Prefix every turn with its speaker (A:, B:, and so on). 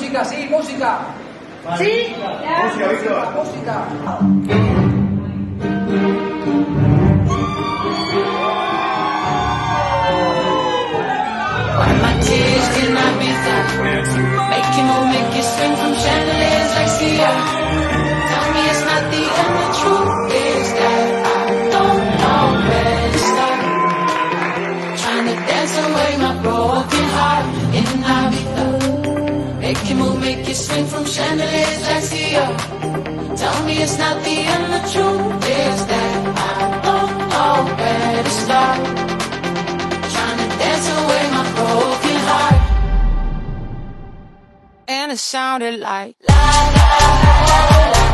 A: música, sí, música.
B: ¿Sí? Ya.
C: Música, Víctor.
A: Música.
D: Why my tears cannot be stopped. Make you move, make you swing from chandeliers like Sia. Tell me it's not the end, the truth is that I don't know where to start. Trying to dance away my broken heart in Navidad. Make you move, make you swing from chandeliers like Sia. Tell me it's not the end, the truth is that I don't know where to start. Trying to dance away my broken heart. And it sounded like la la la la la.